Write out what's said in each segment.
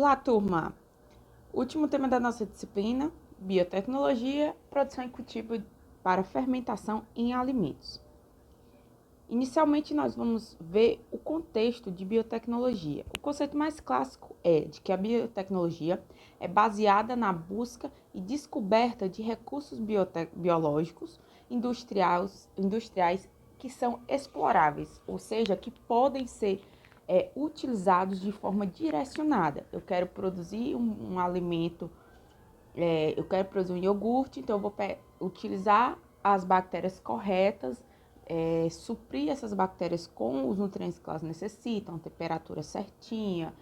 Olá, turma! Último tema da nossa disciplina, biotecnologia, produção e cultivo para fermentação em alimentos. Inicialmente, nós vamos ver o contexto de biotecnologia. O conceito mais clássico é de que a biotecnologia é baseada na busca e descoberta de recursos biológicos industriais que são exploráveis, ou seja, que podem ser utilizados de forma direcionada. Eu quero produzir um alimento, eu quero produzir um iogurte, então eu vou utilizar as bactérias corretas, suprir essas bactérias com os nutrientes que elas necessitam, temperatura certinha,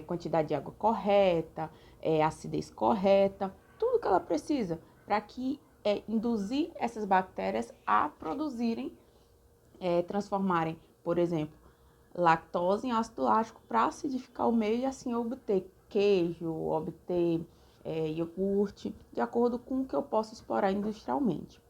quantidade de água correta, acidez correta, tudo que ela precisa para que induzir essas bactérias a produzirem, transformarem, por exemplo, lactose em ácido lático para acidificar o meio e assim obter queijo, obter iogurte, de acordo com o que eu posso explorar industrialmente.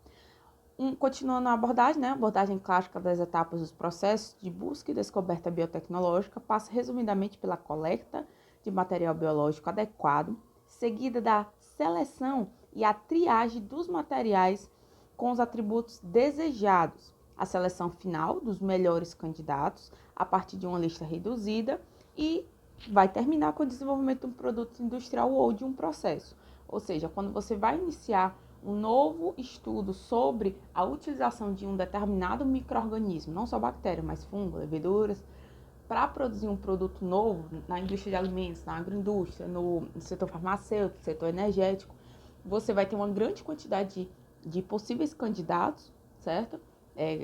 Continuando a abordagem, a abordagem clássica das etapas dos processos de busca e descoberta biotecnológica passa resumidamente pela coleta de material biológico adequado, seguida da seleção e a triagem dos materiais com os atributos desejados, a seleção final dos melhores candidatos a partir de uma lista reduzida e vai terminar com o desenvolvimento de um produto industrial ou de um processo. Ou seja, quando você vai iniciar um novo estudo sobre a utilização de um determinado micro-organismo, não só bactéria, mas fungo, leveduras, para produzir um produto novo na indústria de alimentos, na agroindústria, no setor farmacêutico, setor energético, você vai ter uma grande quantidade de possíveis candidatos, certo?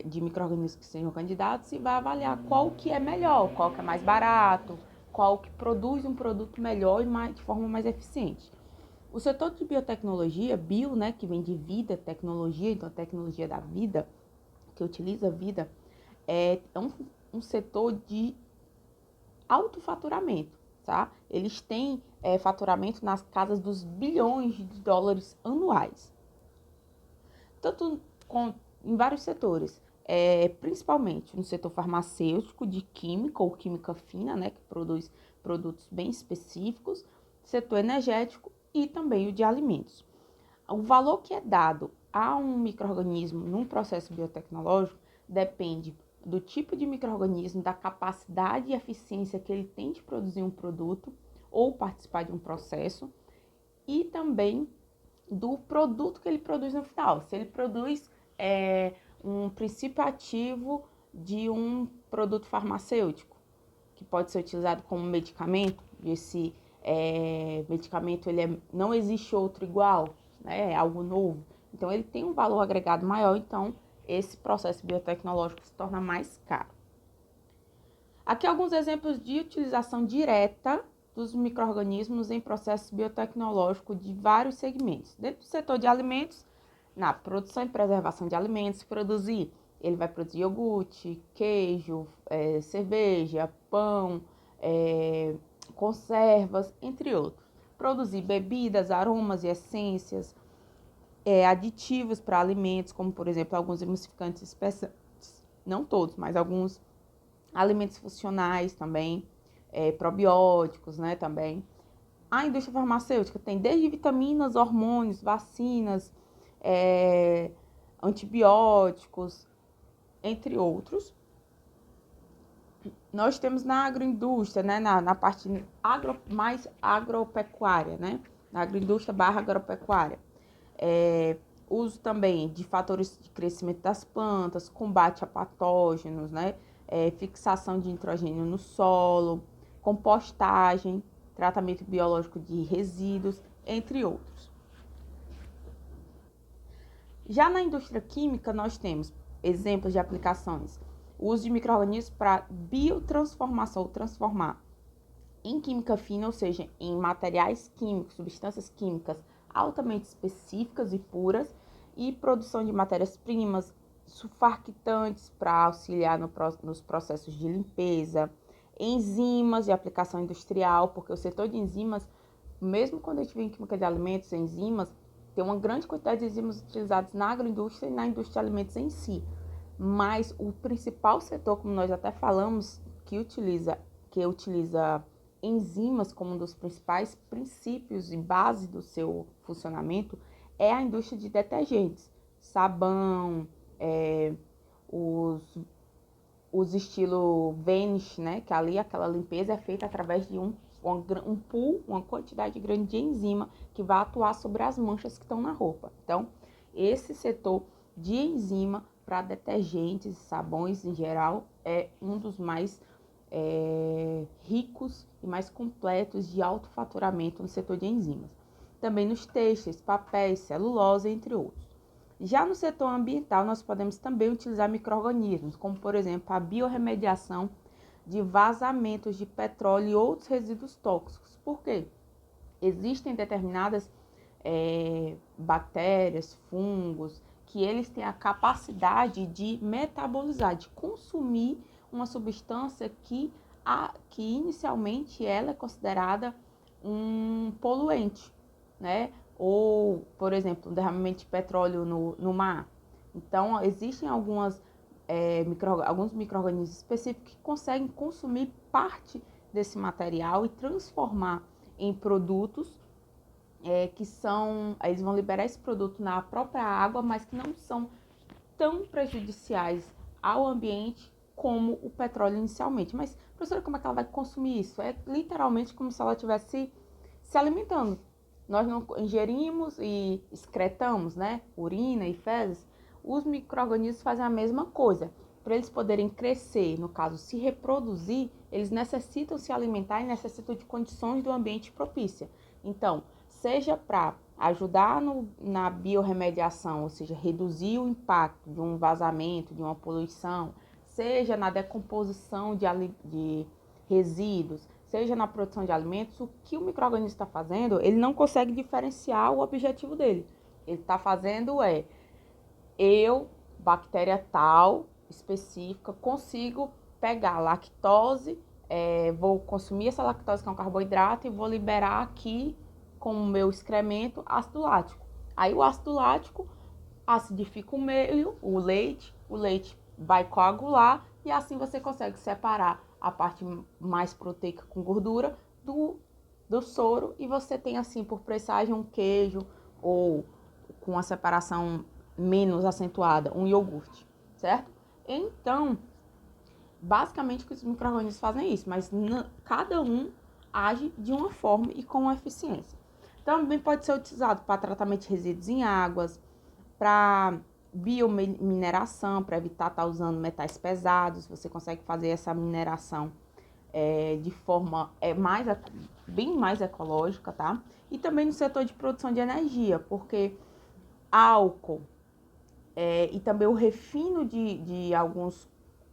De micro-organismos que sejam candidatos e vai avaliar qual que é melhor, qual que é mais barato, qual que produz um produto melhor e de forma mais eficiente. O setor de biotecnologia, bio, que vem de vida, tecnologia, então a tecnologia da vida, que utiliza a vida, é um setor de alto faturamento, tá? Eles têm faturamento nas casas dos bilhões de dólares anuais. Tanto em vários setores, principalmente no setor farmacêutico, de química ou química fina, que produz produtos bem específicos, setor energético e também o de alimentos. O valor que é dado a um micro-organismo num processo biotecnológico depende do tipo de micro-organismo, da capacidade e eficiência que ele tem de produzir um produto ou participar de um processo e também do produto que ele produz no final. Se ele produz um princípio ativo de um produto farmacêutico, que pode ser utilizado como medicamento, esse medicamento não existe outro igual, é algo novo, então ele tem um valor agregado maior, então esse processo biotecnológico se torna mais caro. Aqui alguns exemplos de utilização direta dos micro-organismos em processos biotecnológicos de vários segmentos. Dentro do setor de alimentos, na produção e preservação de alimentos, ele vai produzir iogurte, queijo, cerveja, pão, conservas, entre outros. Produzir bebidas, aromas e essências, aditivos para alimentos, como por exemplo alguns emulsificantes especiais, não todos, mas alguns alimentos funcionais também, probióticos, também. A indústria farmacêutica tem desde vitaminas, hormônios, vacinas, antibióticos, entre outros. Nós temos na agroindústria, na parte mais agropecuária, na agroindústria / agropecuária, uso também de fatores de crescimento das plantas, combate a patógenos, fixação de nitrogênio no solo, compostagem, tratamento biológico de resíduos, entre outros. Já na indústria química, nós temos exemplos de aplicações: o uso de micro-organismos para biotransformação, ou transformar em química fina, ou seja, em materiais químicos, substâncias químicas altamente específicas e puras, e produção de matérias-primas, surfactantes para auxiliar nos processos de limpeza, enzimas de aplicação industrial, porque o setor de enzimas, mesmo quando a gente vê em química de alimentos, enzimas, tem uma grande quantidade de enzimas utilizadas na agroindústria e na indústria de alimentos em si. Mas o principal setor, como nós até falamos, que utiliza enzimas como um dos principais princípios e base do seu funcionamento é a indústria de detergentes, sabão, os, os estilo Vanish, né? Que ali aquela limpeza é feita através de um pool, uma quantidade grande de enzima que vai atuar sobre as manchas que estão na roupa. Então, esse setor de enzima para detergentes e sabões em geral é um dos mais ricos e mais completos de alto faturamento no setor de enzimas. Também nos têxteis, papéis, celulose, entre outros. Já no setor ambiental, nós podemos também utilizar micro-organismos, como por exemplo a biorremediação de vazamentos de petróleo e outros resíduos tóxicos. Por quê? Existem determinadas bactérias, fungos, que eles têm a capacidade de metabolizar, de consumir uma substância que inicialmente ela é considerada um poluente, né? Ou, por exemplo, um derramamento de petróleo no mar. Então, existem alguns micro-organismos específicos que conseguem consumir parte desse material e transformar em produtos que são, eles vão liberar esse produto na própria água, mas que não são tão prejudiciais ao ambiente como o petróleo inicialmente. Mas, professora, como é que ela vai consumir isso? É literalmente como se ela estivesse se alimentando. Nós não ingerimos e excretamos, né? Urina e fezes. Os micro-organismos fazem a mesma coisa. Para eles poderem crescer, no caso, se reproduzir, eles necessitam se alimentar e necessitam de condições do ambiente propícia. Então, seja para ajudar na biorremediação, ou seja, reduzir o impacto de um vazamento, de uma poluição, seja na decomposição de resíduos, seja na produção de alimentos, o que o micro-organismo está fazendo, ele não consegue diferenciar o objetivo dele. Ele está fazendo bactéria tal, específica, consigo pegar lactose, vou consumir essa lactose que é um carboidrato e vou liberar aqui com o meu excremento ácido lático. Aí o ácido lático acidifica o meio, o leite vai coagular e assim você consegue separar a parte mais proteica com gordura do soro e você tem assim por pressagem um queijo ou com a separação menos acentuada, um iogurte, certo? Então, basicamente os micro-organismos fazem isso, mas cada um age de uma forma e com eficiência. Também pode ser utilizado para tratamento de resíduos em águas, para biomineração, para evitar estar usando metais pesados, você consegue fazer essa mineração de forma bem mais ecológica, tá? E também no setor de produção de energia, porque álcool e também o refino de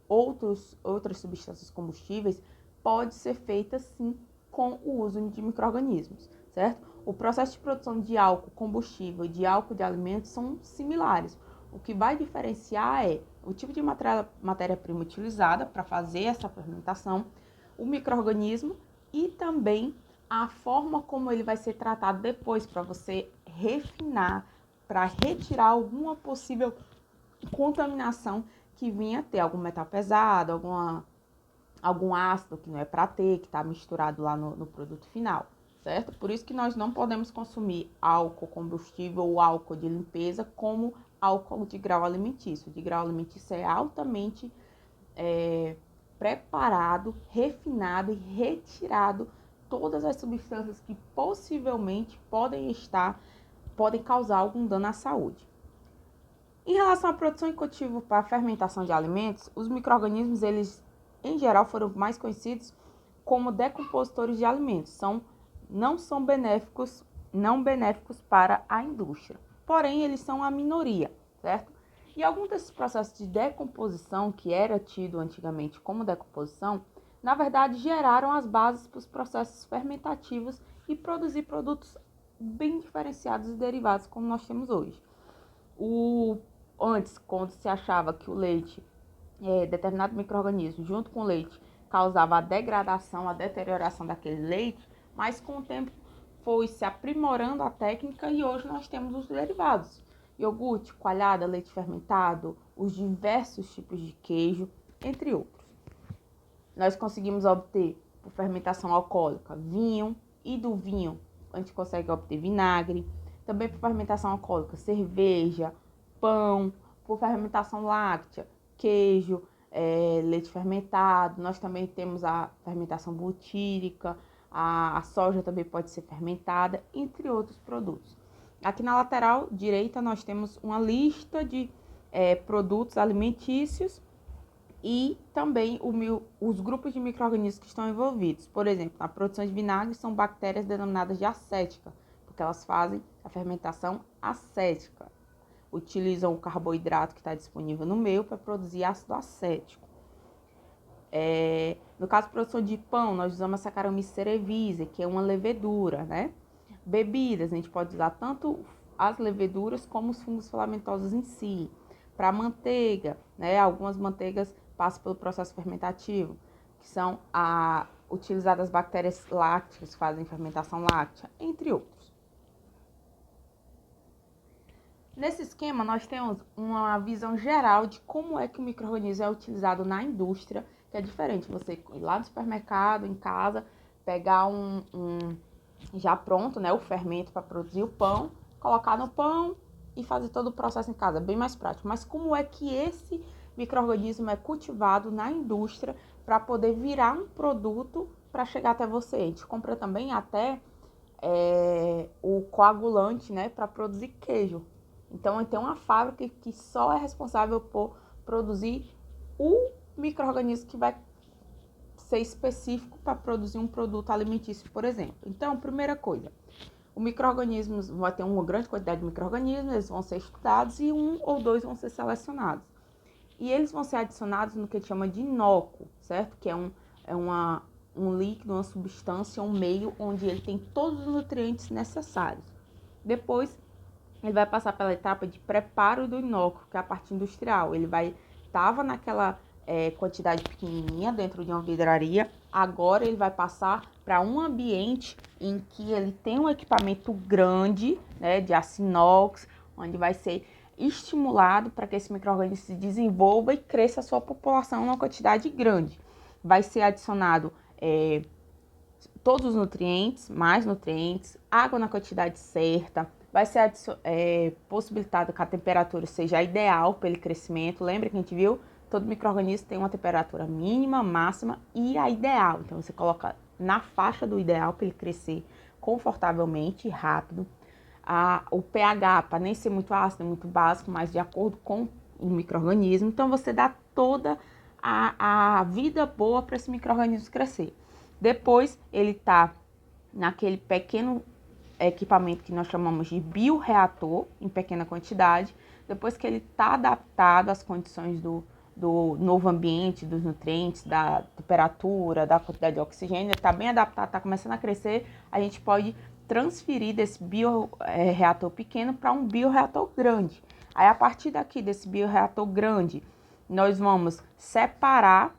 outras substâncias combustíveis pode ser feita sim com o uso de micro-organismos, certo? O processo de produção de álcool combustível e de álcool de alimentos são similares. O que vai diferenciar é o tipo de matéria-prima utilizada para fazer essa fermentação, o micro-organismo e também a forma como ele vai ser tratado depois para você refinar, para retirar alguma possível contaminação que vinha ter, algum metal pesado, algum ácido que não é para ter, que está misturado lá no produto final, certo? Por isso que nós não podemos consumir álcool combustível ou álcool de limpeza como álcool de grau alimentício. De grau alimentício é altamente preparado, refinado e retirado todas as substâncias que possivelmente podem causar algum dano à saúde. Em relação à produção e cultivo para a fermentação de alimentos, os micro-organismos, eles, em geral, foram mais conhecidos como decompositores de alimentos. Não são benéficos para a indústria. Porém, eles são a minoria, certo? E alguns desses processos de decomposição, que era tido antigamente como decomposição, na verdade, geraram as bases para os processos fermentativos e produzir produtos bem diferenciados e derivados como nós temos hoje. Antes, quando se achava que o leite, determinado micro-organismo, junto com o leite, causava a degradação, a deterioração daquele leite, mas com o tempo foi se aprimorando a técnica e hoje nós temos os derivados. Iogurte, coalhada, leite fermentado, os diversos tipos de queijo, entre outros. Nós conseguimos obter por fermentação alcoólica, vinho, e do vinho a gente consegue obter vinagre. Também por fermentação alcoólica, cerveja, pão, por fermentação láctea, queijo, leite fermentado. Nós também temos a fermentação butírica, a soja também pode ser fermentada, entre outros produtos. Aqui na lateral direita nós temos uma lista de produtos alimentícios e também os grupos de micro-organismos que estão envolvidos. Por exemplo, na produção de vinagre são bactérias denominadas de acética, porque elas fazem a fermentação acética. Utilizam o carboidrato que está disponível no meio para produzir ácido acético. No caso de produção de pão, nós usamos a Saccharomyces cerevisiae, que é uma levedura, né? Bebidas, a gente pode usar tanto as leveduras como os fungos filamentosos em si. Para manteiga, né? Algumas manteigas passam pelo processo fermentativo, que são utilizadas as bactérias lácteas, que fazem fermentação láctea, entre outros. Nesse esquema, nós temos uma visão geral de como é que o micro-organismo é utilizado na indústria, que é diferente você ir lá no supermercado, em casa, pegar já pronto, né, o fermento para produzir o pão, colocar no pão e fazer todo o processo em casa, bem mais prático. Mas como é que esse micro-organismo é cultivado na indústria para poder virar um produto para chegar até você? A gente compra também até o coagulante, né, para produzir queijo. Então, tem uma fábrica que só é responsável por produzir o micro-organismo que vai ser específico para produzir um produto alimentício, por exemplo. Então, primeira coisa, o micro-organismo vai ter uma grande quantidade de micro-organismos, eles vão ser estudados e 1 ou 2 vão ser selecionados. E eles vão ser adicionados no que a gente chama de inóculo, certo? Que é um líquido, uma substância, um meio onde ele tem todos os nutrientes necessários. Depois, ele vai passar pela etapa de preparo do inóculo, que é a parte industrial. Ele estava naquela quantidade pequenininha dentro de uma vidraria, agora ele vai passar para um ambiente em que ele tem um equipamento grande, né, de aço inox, onde vai ser estimulado para que esse micro-organismo se desenvolva e cresça a sua população numa quantidade grande. Vai ser adicionado todos os nutrientes, mais nutrientes, água na quantidade certa, vai ser possibilitado que a temperatura seja ideal para ele crescimento. Lembra que a gente viu? Todo micro-organismo tem uma temperatura mínima, máxima e a ideal. Então, você coloca na faixa do ideal para ele crescer confortavelmente e rápido. O pH, para nem ser muito ácido, muito básico, mas de acordo com o micro-organismo. Então, você dá toda a vida boa para esse micro-organismo crescer. Depois, ele está naquele pequeno equipamento que nós chamamos de bioreator, em pequena quantidade. Depois que ele está adaptado às condições do novo ambiente, dos nutrientes, da temperatura, da quantidade de oxigênio, está bem adaptado, está começando a crescer, a gente pode transferir desse bioreator pequeno para um bioreator grande. Aí, a partir daqui, desse bioreator grande, nós vamos separar,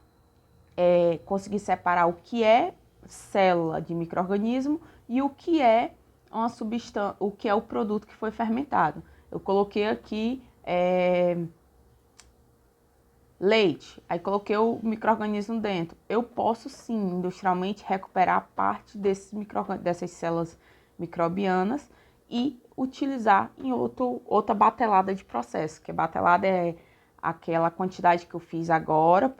conseguir separar o que é célula de micro-organismo e o que é uma substância, o que é o produto que foi fermentado. Eu coloquei aqui leite, aí coloquei o micro-organismo dentro. Eu posso sim, industrialmente, recuperar parte dessas células microbianas e utilizar em outra batelada de processo, que a batelada é aquela quantidade que eu fiz agora,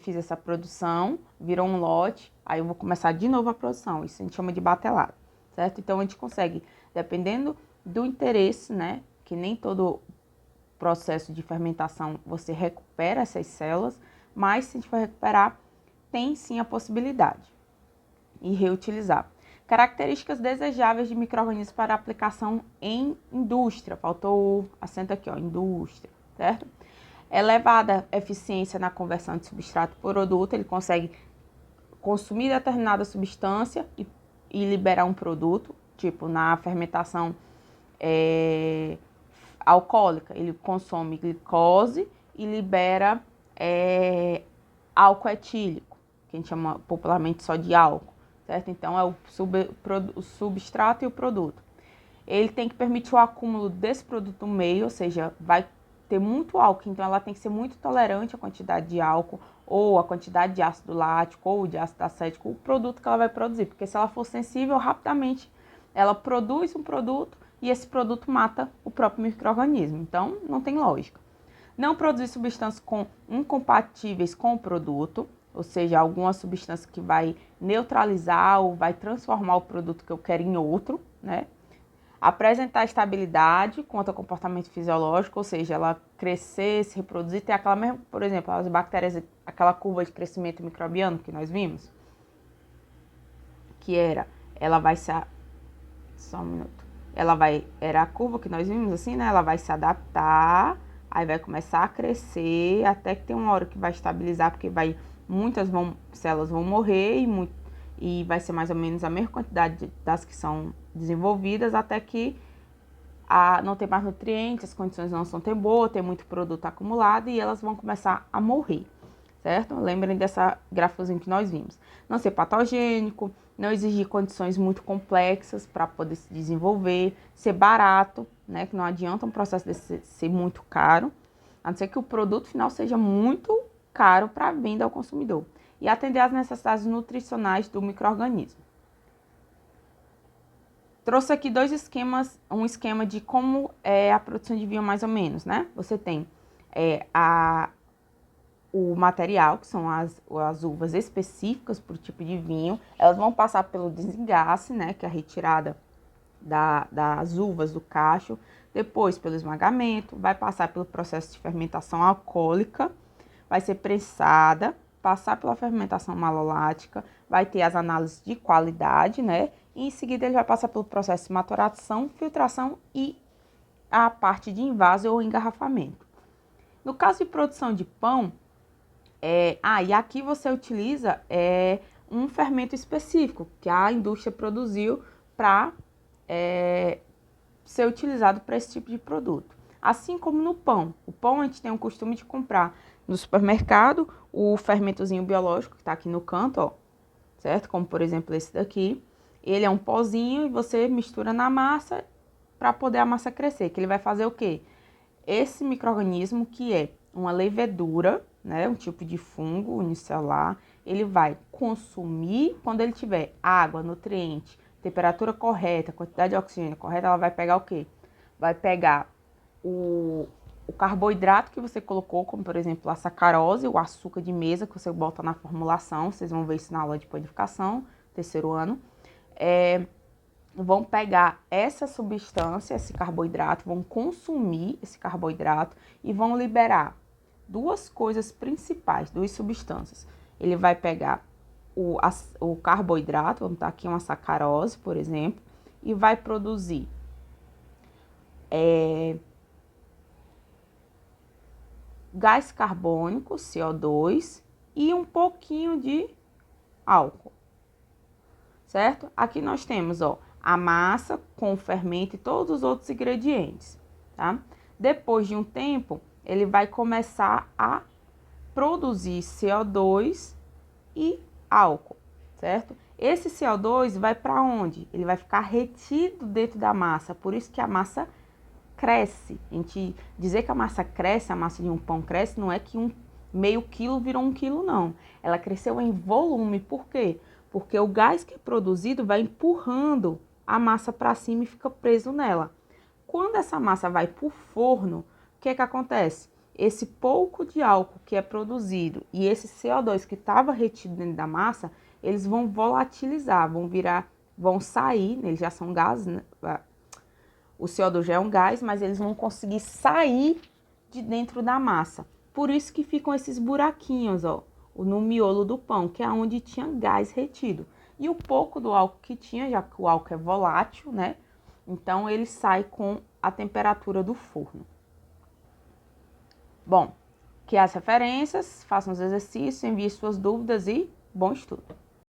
fiz essa produção, virou um lote, aí eu vou começar de novo a produção, isso a gente chama de batelada, certo? Então, a gente consegue, dependendo do interesse, né, que nem todo processo de fermentação você recupera essas células, mas se a gente for recuperar, tem sim a possibilidade e reutilizar. Características desejáveis de micro-organismos para aplicação em indústria. Faltou o acento aqui, ó, indústria, certo? Elevada eficiência na conversão de substrato por produto, ele consegue consumir determinada substância e liberar um produto, tipo na fermentação alcoólica, ele consome glicose e libera álcool etílico, que a gente chama popularmente só de álcool, certo? Então, é o substrato e o produto. Ele tem que permitir o acúmulo desse produto no meio, ou seja, vai ter muito álcool, então ela tem que ser muito tolerante à quantidade de álcool ou a quantidade de ácido lático, ou de ácido acético, o produto que ela vai produzir. Porque se ela for sensível, rapidamente ela produz um produto e esse produto mata o próprio micro-organismo. Então, não tem lógica. Não produzir substâncias incompatíveis com o produto, ou seja, alguma substância que vai neutralizar ou vai transformar o produto que eu quero em outro, né? Apresentar estabilidade quanto ao comportamento fisiológico, ou seja, ela crescer, se reproduzir, ter aquela mesma, por exemplo, as bactérias, aquela curva de crescimento microbiano que nós vimos, que ela vai se, só um minuto, era a curva que nós vimos assim, né? Ela vai se adaptar, aí vai começar a crescer, até que tem uma hora que vai estabilizar, porque muitas células vão morrer e vai ser mais ou menos a mesma quantidade das que são desenvolvidas, até que não tem mais nutrientes, as condições não são tão boas, tem muito produto acumulado e elas vão começar a morrer, certo? Lembrem dessa gráficozinho que nós vimos. Não ser patogênico, não exigir condições muito complexas para poder se desenvolver, ser barato, né? Que não adianta um processo desse ser muito caro, a não ser que o produto final seja muito caro para venda ao consumidor. E atender às necessidades nutricionais do micro-organismo. Trouxe aqui um esquema de como é a produção de vinho mais ou menos, né? Você tem o material, que são as uvas específicas para o tipo de vinho. Elas vão passar pelo desengace, né? Que é a retirada das uvas do cacho. Depois pelo esmagamento, vai passar pelo processo de fermentação alcoólica, vai ser prensada, passar pela fermentação malolática, vai ter as análises de qualidade, né? E em seguida ele vai passar pelo processo de maturação, filtração e a parte de invase ou engarrafamento. No caso de produção de pão, e aqui você utiliza um fermento específico que a indústria produziu para ser utilizado para esse tipo de produto. Assim como no pão. O pão a gente tem o costume de comprar no supermercado o fermentozinho biológico que está aqui no canto, ó, certo? Como por exemplo esse daqui. Ele é um pozinho e você mistura na massa para poder a massa crescer. Que ele vai fazer o quê? Esse micro-organismo, que é uma levedura, né, um tipo de fungo unicelular, ele vai consumir, quando ele tiver água, nutriente, temperatura correta, quantidade de oxigênio correta, ela vai pegar o quê? Vai pegar o carboidrato que você colocou, como por exemplo a sacarose, o açúcar de mesa que você bota na formulação, vocês vão ver isso na aula de panificação, terceiro ano, vão pegar essa substância, esse carboidrato, vão consumir esse carboidrato e vão liberar duas coisas principais, duas substâncias. Ele vai pegar o carboidrato, vamos estar aqui uma sacarose, por exemplo, e vai produzir gás carbônico, CO2, e um pouquinho de álcool, certo? Aqui nós temos, ó, a massa com o fermento e todos os outros ingredientes, tá? Depois de um tempo, ele vai começar a produzir CO2 e álcool, certo? Esse CO2 vai para onde? Ele vai ficar retido dentro da massa, por isso que a massa cresce. A gente dizer que a massa cresce, a massa de um pão cresce, não é que meio quilo virou 1 quilo, não. Ela cresceu em volume, por quê? Porque o gás que é produzido vai empurrando a massa para cima e fica preso nela. Quando essa massa vai para o forno, o que é que acontece? Esse pouco de álcool que é produzido e esse CO2 que estava retido dentro da massa, eles vão volatilizar, vão sair, eles já são gases, né? O CO2 já é um gás, mas eles vão conseguir sair de dentro da massa. Por isso que ficam esses buraquinhos, ó, no miolo do pão, que é onde tinha gás retido. E o pouco do álcool que tinha, já que o álcool é volátil, né? Então, ele sai com a temperatura do forno. Bom, que as referências, façam os exercícios, enviem suas dúvidas e bom estudo!